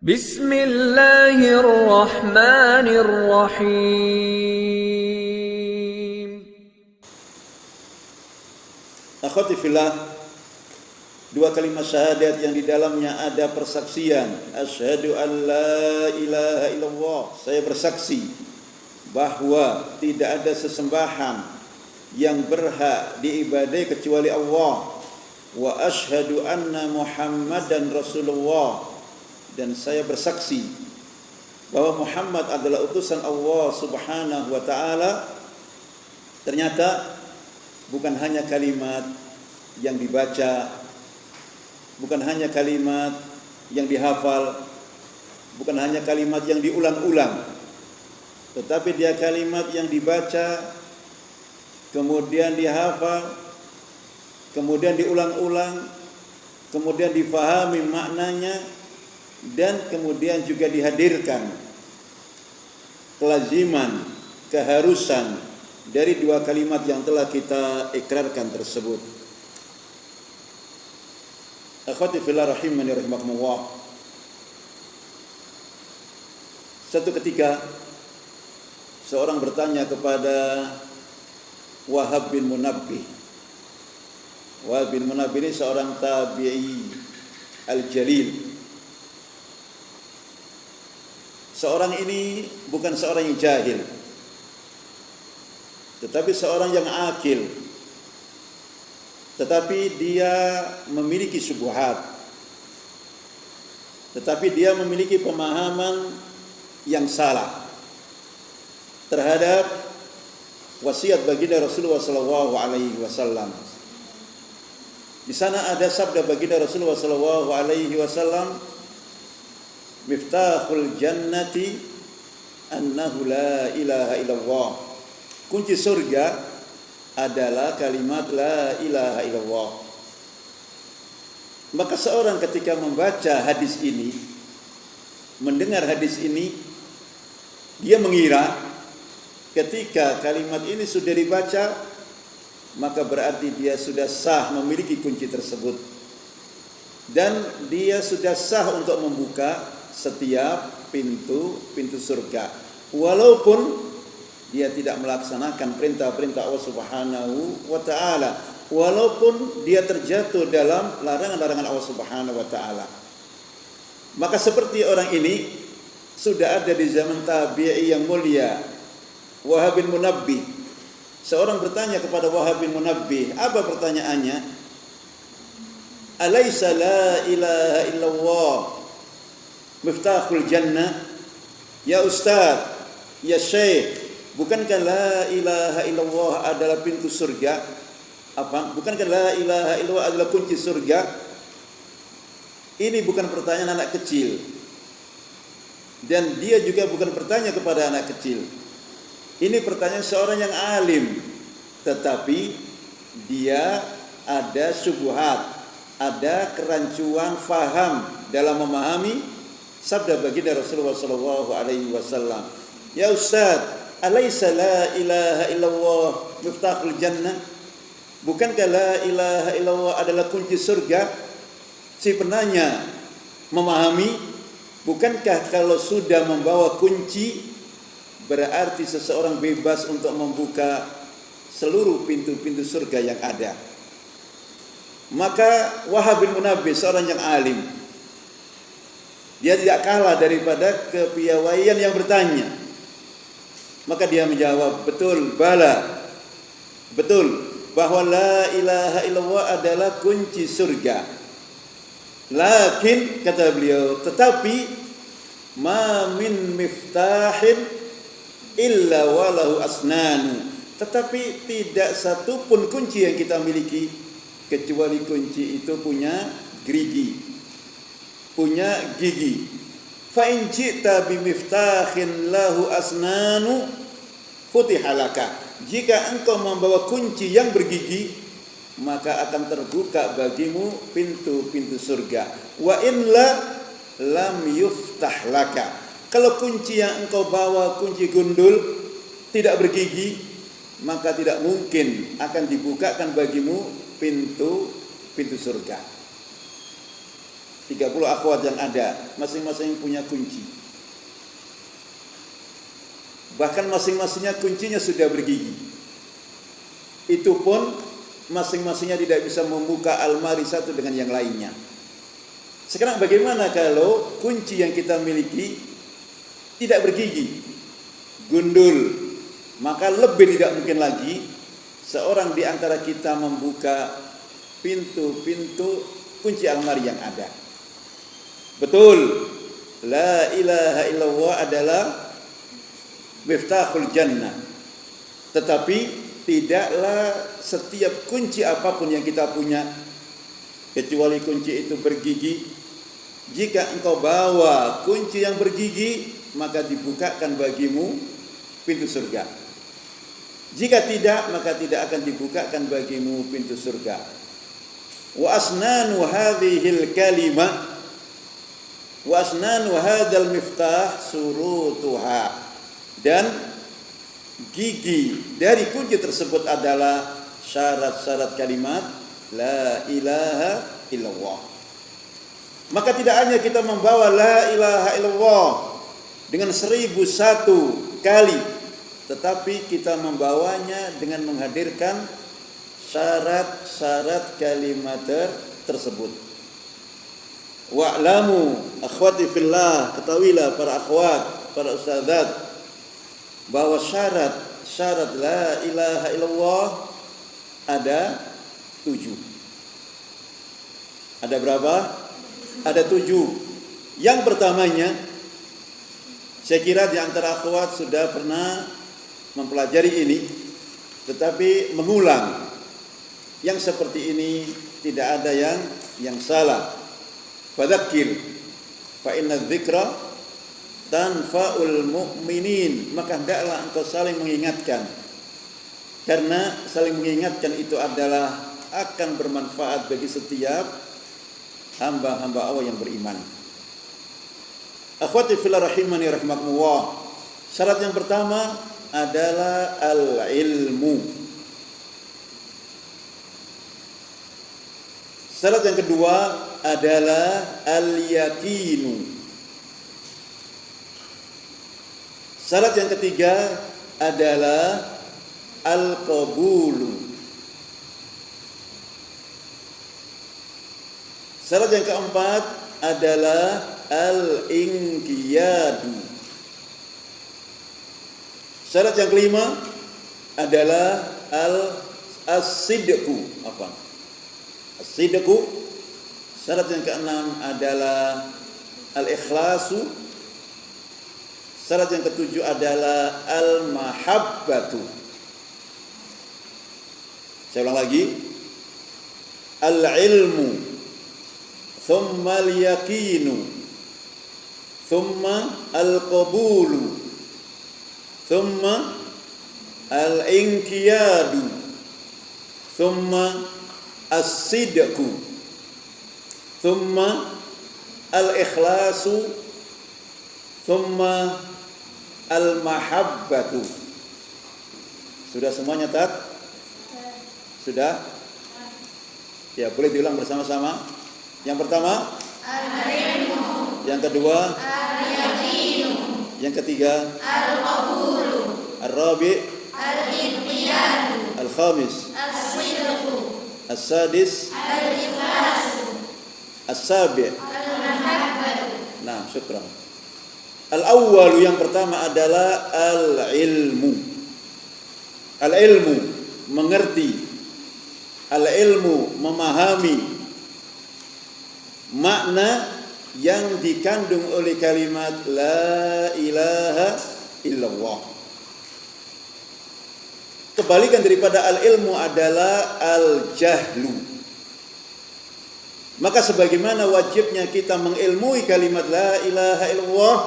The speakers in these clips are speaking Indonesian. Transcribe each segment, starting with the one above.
Bismillahirrahmanirrahim. Akhwati fillah, dua kalimat syahadat yang di dalamnya ada persaksian. Asyhadu an la ilaha illallah. Saya bersaksi bahwa tidak ada sesembahan yang berhak diibadai kecuali Allah. Wa asyhadu anna Muhammadan Rasulullah. Dan saya bersaksi bahwa Muhammad adalah utusan Allah Subhanahu wa taala. Ternyata bukan hanya kalimat yang dibaca, bukan hanya kalimat yang dihafal, bukan hanya kalimat yang diulang-ulang, tetapi dia kalimat yang dibaca, kemudian dihafal, kemudian diulang-ulang, kemudian difahami maknanya, dan kemudian juga dihadirkan kelaziman, keharusan dari dua kalimat yang telah kita ikrarkan tersebut. Akhwati fillah rahimani rahimakumullah. Satu ketika seorang bertanya kepada Wahab bin Munabbih. Wahab bin Munabbih ini seorang tabi'i al-jalil. Seorang ini bukan seorang yang jahil, tetapi seorang yang akil. Tetapi dia memiliki syubhat, tetapi dia memiliki pemahaman yang salah terhadap wasiat baginda Rasulullah sallallahu alaihi wasallam. Di sana ada sabda baginda Rasulullah sallallahu alaihi wasallam, miftahul jannati annahu la ilaha illallah. Kunci surga adalah kalimat la ilaha illallah. Maka seorang ketika membaca hadis ini, mendengar hadis ini, dia mengira ketika kalimat ini sudah dibaca, maka berarti dia sudah sah memiliki kunci tersebut, dan dia sudah sah untuk membuka setiap pintu surga, walaupun dia tidak melaksanakan perintah-perintah Allah Subhanahu wa taala, walaupun dia terjatuh dalam larangan-larangan Allah Subhanahu wa taala. Maka seperti orang ini sudah ada di zaman tabi'i yang mulia, Wahab bin Munabbih. Seorang bertanya kepada Wahab bin Munabbih, apa pertanyaannya? Alaysa la ilaha illallah miftahul jannah? Ya Ustaz, ya Syekh, bukankah la ilaha illallah adalah pintu surga? Apa? Bukankah la ilaha illallah adalah kunci surga? Ini bukan pertanyaan anak kecil, dan dia juga bukan bertanya kepada anak kecil. Ini pertanyaan seorang yang alim, tetapi dia ada syubhat, ada kerancuan faham dalam memahami sabda baginda Rasulullah sallallahu alaihi wasallam. Ya Ustaz, alaysa la ilaha illallah miftahul jannah? Bukankah la ilaha illallah adalah kunci surga? Si penanya memahami, bukankah kalau sudah membawa kunci berarti seseorang bebas untuk membuka seluruh pintu-pintu surga yang ada? Maka Wahab bin Munabbih seorang yang alim, dia tidak kalah daripada kepiawaian yang bertanya. Maka dia menjawab, betul, bala, betul, bahwa la ilaha illallah adalah kunci surga. Lakin, kata beliau, tetapi ma min miftahin illa walahu asnanu. Tetapi tidak satu pun kunci yang kita miliki kecuali kunci itu punya gerigi, punya gigi. Fa in ji'ta bi miftahin lahu asnanu futihalaka. Jika engkau membawa kunci yang bergigi, maka akan terbuka bagimu pintu-pintu surga. Wa in lam yuftah laka. Kalau kunci yang engkau bawa kunci gundul, tidak bergigi, maka tidak mungkin akan dibukakan bagimu pintu surga. 30 akhwat yang ada, masing-masing punya kunci. Bahkan masing-masingnya kuncinya sudah bergigi. Itu pun masing-masingnya tidak bisa membuka almari satu dengan yang lainnya. Sekarang bagaimana kalau kunci yang kita miliki tidak bergigi, gundul? Maka lebih tidak mungkin lagi seorang di antara kita membuka pintu-pintu kunci almari yang ada. Betul, la ilaha illallah adalah miftahul jannah. Tetapi tidaklah setiap kunci apapun yang kita punya, kecuali kunci itu bergigi. Jika engkau bawa kunci yang bergigi, maka dibukakan bagimu pintu surga. Jika tidak, maka tidak akan dibukakan bagimu pintu surga. Wa asnanu hadhil kalimah wa asnanu hadzal miftah surutuha. Dan gigi dari kunci tersebut adalah syarat-syarat kalimat la ilaha illallah. Maka tidak hanya kita membawa la ilaha illallah dengan 1001 kali, tetapi kita membawanya dengan menghadirkan syarat-syarat kalimat tersebut. Wa'lamu akhwati fillah, ketahuilah para akhwat, para ustadzat, bahwa syarat la ilaha illallah ada 7. Ada berapa? Ada 7. Yang pertamanya, saya kira di antara akhwat sudah pernah mempelajari ini, tetapi mengulang yang seperti ini tidak ada yang salah. Fadzakir fa inna dzikra tanfa'ul mu'minin. Maka hendaklah engkau saling mengingatkan, karena saling mengingatkan itu adalah akan bermanfaat bagi setiap hamba-hamba Allah yang beriman. Akhwati fillah rahimani rahimakumullah. Syarat yang pertama adalah al-ilmu. Syarat yang kedua adalah al-yaqinu. Syarat yang ketiga adalah al-qabulu. Syarat yang keempat adalah al-inqiyadu. Syarat yang kelima adalah as-sidqu. As-sidqu. Syarat yang keenam adalah al-ikhlasu. Syarat yang ketujuh adalah al-mahabbatu. Saya ulang lagi. Al-ilmu, thumma al-yaqinu, thumma al-qabulu, thumma al-inqiyadu, thumma as-sidqu, thumma al-ikhlasu, thumma al-mahabbatu. Sudah semuanya, Tat? Sudah? Ya, boleh diulang bersama-sama. Yang pertama, al-ilmu. Yang kedua, al-yaqinu. Yang ketiga, al-qabulu. Ar-rabi', al-inqiyadu. Al-khamis, as-sidqu. As-sadis, al-ikhlasu. As-sabi', al-mahabbatu. Nah, syukran. Al-awwal, yang pertama adalah al-ilmu. Al-ilmu, mengerti. Al-ilmu, memahami makna yang dikandung oleh kalimat la ilaha illallah. Kebalikan daripada al-ilmu adalah al-jahlu. Maka sebagaimana wajibnya kita mengilmui kalimat la ilaha illallah,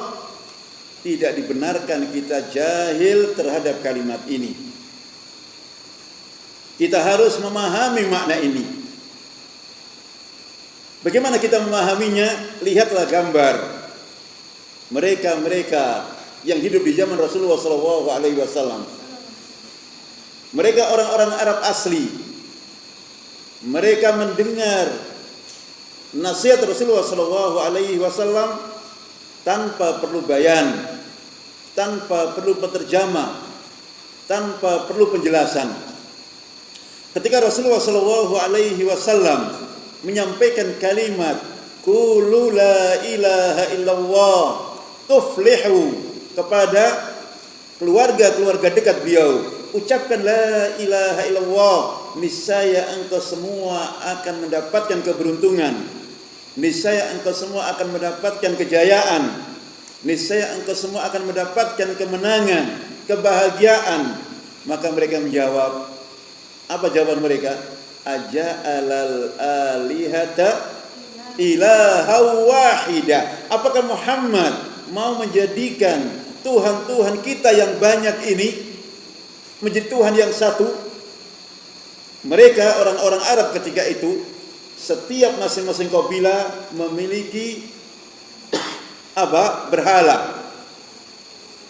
tidak dibenarkan kita jahil terhadap kalimat ini. Kita harus memahami makna ini. Bagaimana kita memahaminya? Lihatlah gambar mereka yang hidup di zaman Rasulullah SAW. Mereka orang-orang Arab asli. Mereka mendengar nasihat Rasulullah sallallahu alaihi wasallam tanpa perlu bayan, tanpa perlu penerjemah, tanpa perlu penjelasan. Ketika Rasulullah sallallahu alaihi wasallam menyampaikan kalimat qulu la ilaha illallah tuflihu kepada keluarga-keluarga dekat beliau, ucapkan la ilaha illallah, niscaya engkau semua akan mendapatkan keberuntungan, niscaya engkau semua akan mendapatkan kejayaan, niscaya engkau semua akan mendapatkan kemenangan, kebahagiaan. Maka mereka menjawab, apa jawaban mereka? Aja'alal alihata ilaha wahida. Apakah Muhammad mau menjadikan Tuhan-Tuhan kita yang banyak ini menjadi Tuhan yang satu? Mereka orang-orang Arab ketika itu, setiap masing-masing kabilah memiliki berhala.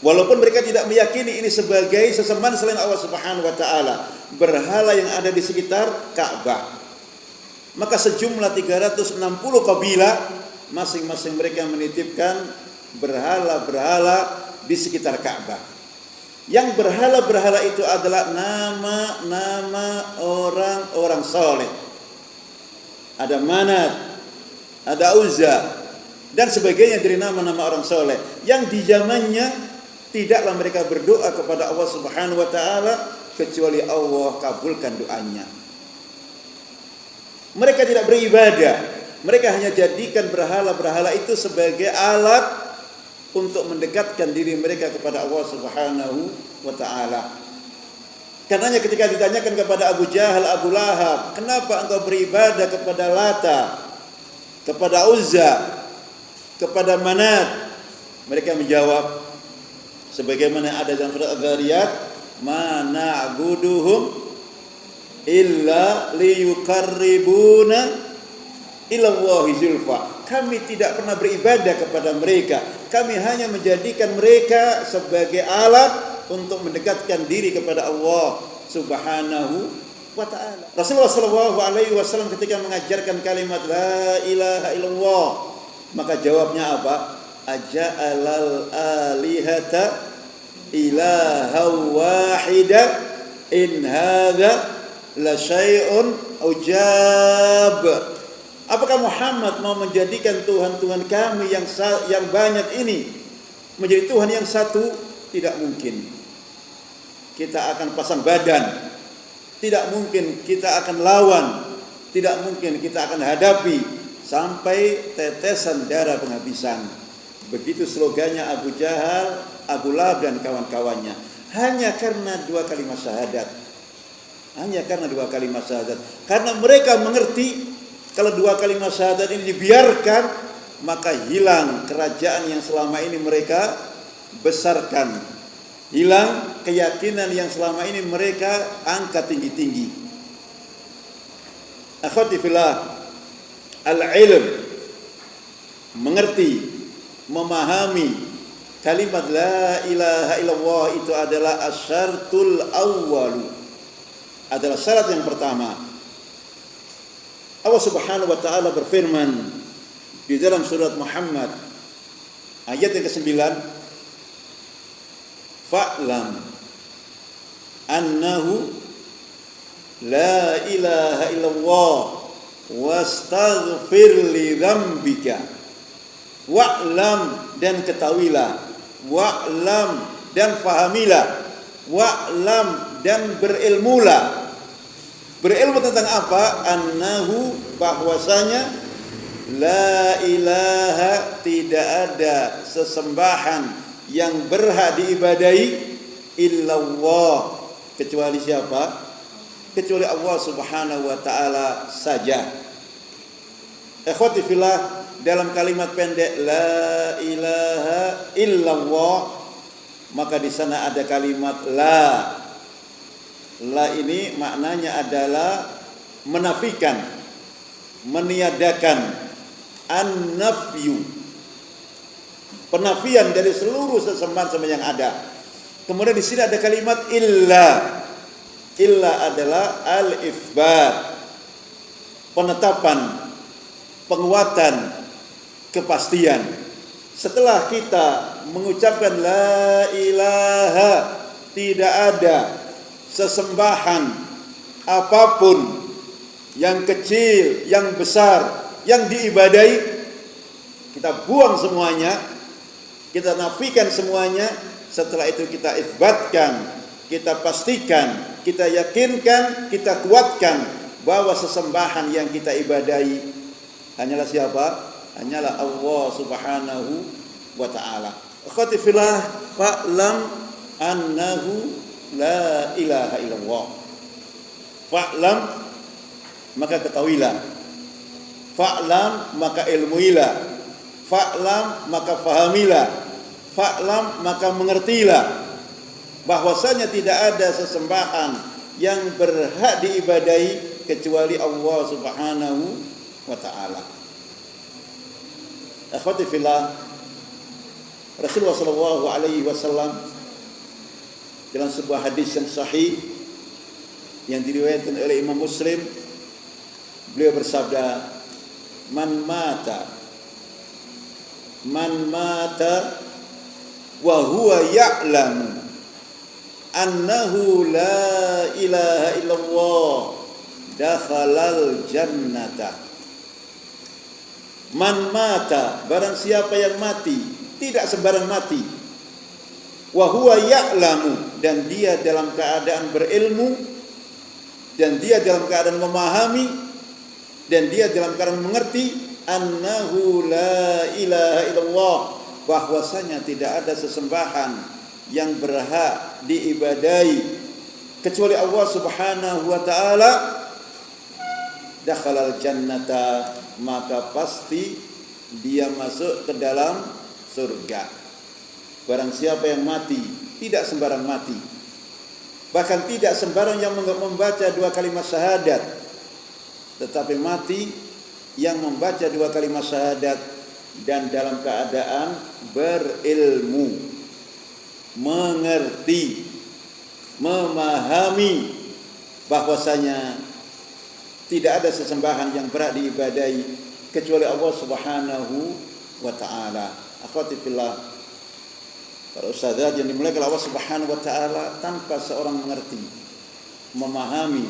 Walaupun mereka tidak meyakini ini sebagai sesembahan selain Allah Subhanahu wa taala, berhala yang ada di sekitar Ka'bah. Maka sejumlah 360 kabilah, masing-masing mereka menitipkan berhala-berhala di sekitar Ka'bah. Yang berhala-berhala itu adalah nama-nama orang-orang soleh. Ada Manat, ada Uzza, dan sebagainya dari nama-nama orang soleh. Yang di zamannya tidaklah mereka berdoa kepada Allah Subhanahu wa taala kecuali Allah kabulkan doanya. Mereka tidak beribadah, mereka hanya jadikan berhala-berhala itu sebagai alat untuk mendekatkan diri mereka kepada Allah Subhanahu wa taala. Karenanya ketika ditanyakan kepada Abu Jahal, Abu Lahab, kenapa engkau beribadah kepada Lata, kepada Uzza, kepada Manat? Mereka menjawab sebagaimana ada dalam surat Az-Zariyat, ma na'buduhum illa liyuqarribuna ila Allahi zulfa. Kami tidak pernah beribadah kepada mereka. Kami hanya menjadikan mereka sebagai alat untuk mendekatkan diri kepada Allah Subhanahu wa ta'ala. Rasulullah sallallahu alaihi wasallam ketika mengajarkan kalimat la ilaha illallah, maka jawabnya apa? Aja'alal alihata ilaha wahida in hadza la syai'un ujab. Apakah Muhammad mau menjadikan Tuhan-Tuhan kami yang banyak ini menjadi Tuhan yang satu? Tidak mungkin. Kita akan pasang badan. Tidak mungkin kita akan lawan. Tidak mungkin kita akan hadapi sampai tetesan darah penghabisan. Begitu slogannya Abu Jahal, Abu Lahab dan kawan-kawannya. Hanya karena 2 kalimat syahadat. Hanya karena 2 kalimat syahadat. Karena mereka mengerti kalau 2 kalimat syahadat ini dibiarkan, maka hilang kerajaan yang selama ini mereka besarkan. Hilang keyakinan yang selama ini mereka angkat tinggi-tinggi. Akhwati fillah, al-ilm, mengerti, memahami kalimat la ilaha illallah itu adalah asyartul awwalu, adalah syarat yang pertama. Allah Subhanahu wa taala berfirman di dalam surat Muhammad ayat yang ke-9, fa'lam annahu la ilaha illallah wastaghfir li dzambika. Wa'lam, dan ketahuilah, wa'lam, dan fahamilah, wa'lam, dan berilmulah. Berilmu tentang apa? Annahu, bahwasanya la ilaha, tidak ada sesembahan yang berhak diibadahi illallah, kecuali siapa? Kecuali Allah Subhanahu wa taala saja. Ikhwati fillah, dalam kalimat pendek la ilaha illallah, maka di sana ada kalimat la. La ini maknanya adalah menafikan, meniadakan, an-nafyu, penafian dari seluruh sesembahan yang ada. Kemudian di sini ada kalimat illa. Illa adalah al-itsbat, penetapan, penguatan, kepastian. Setelah kita mengucapkan la ilaha, tidak ada sesembahan apapun, yang kecil, yang besar, yang diibadahi, kita buang semuanya, kita nafikan semuanya. Setelah itu kita isbatkan, kita pastikan, kita yakinkan, kita kuatkan bahwa sesembahan yang kita ibadahi hanyalah siapa? Hanyalah Allah Subhanahu wa ta'ala. Akhwati fillah, fa'lam annahu la ilaha illallah. Fa'lam, maka ketahuilah. Fa'lam, maka ilmuilah. Fa'lam, maka fahamilah. Fa'lam, maka mengertilah bahwasanya tidak ada sesembahan yang berhak diibadahi kecuali Allah Subhanahu wa ta'ala. Akhwati fillah, Rasulullah sallallahu alaihi wasallam dalam sebuah hadis yang sahih yang diriwayatkan oleh Imam Muslim, beliau bersabda, man mata wa huwa ya'lamu annahu la ilaha illallah dakhalal jannata. Man mata, barang siapa yang mati, tidak sembarang mati, wa huwa ya'lamu, dan dia dalam keadaan berilmu, dan dia dalam keadaan memahami, dan dia dalam keadaan mengerti, annahu la ilaha illallah, bahwasanya tidak ada sesembahan yang berhak diibadahi kecuali Allah Subhanahu wa ta'ala, dakhalal jannata, maka pasti dia masuk ke dalam surga. Barang siapa yang mati, tidak sembarang mati, bahkan tidak sembarang yang membaca 2 kalimat syahadat, tetapi mati yang membaca 2 kalimat syahadat dan dalam keadaan berilmu, mengerti, memahami bahwasanya tidak ada sesembahan yang berhak diibadahi kecuali Allah Subhanahu wa ta'ala. Akhwati fillah, para ustadzat yang dimuliakan Allah Subhanahu wa ta'ala, tanpa seorang mengerti, memahami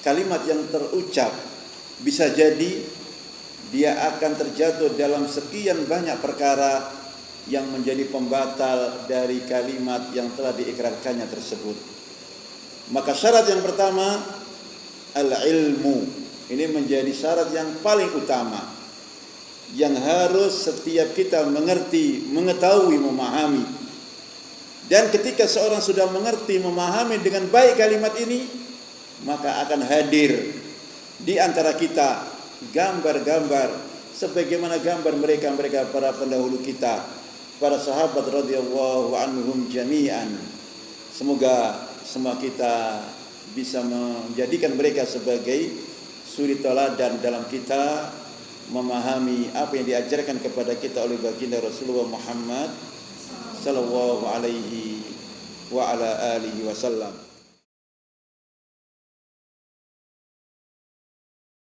kalimat yang terucap, bisa jadi dia akan terjatuh dalam sekian banyak perkara yang menjadi pembatal dari kalimat yang telah diikrarkannya tersebut. Maka syarat yang pertama, al-ilmu. Ini menjadi syarat yang paling utama yang harus setiap kita mengerti, mengetahui, memahami. Dan ketika seorang sudah mengerti, memahami dengan baik kalimat ini, maka akan hadir di antara kita gambar-gambar sebagaimana gambar mereka para pendahulu kita, para sahabat radhiyallahu anhum jami'an. Semoga semua kita bisa menjadikan mereka sebagai suri teladan dalam kita memahami apa yang diajarkan kepada kita oleh baginda Rasulullah Muhammad sallallahu alaihi wa ala alihi wasallam.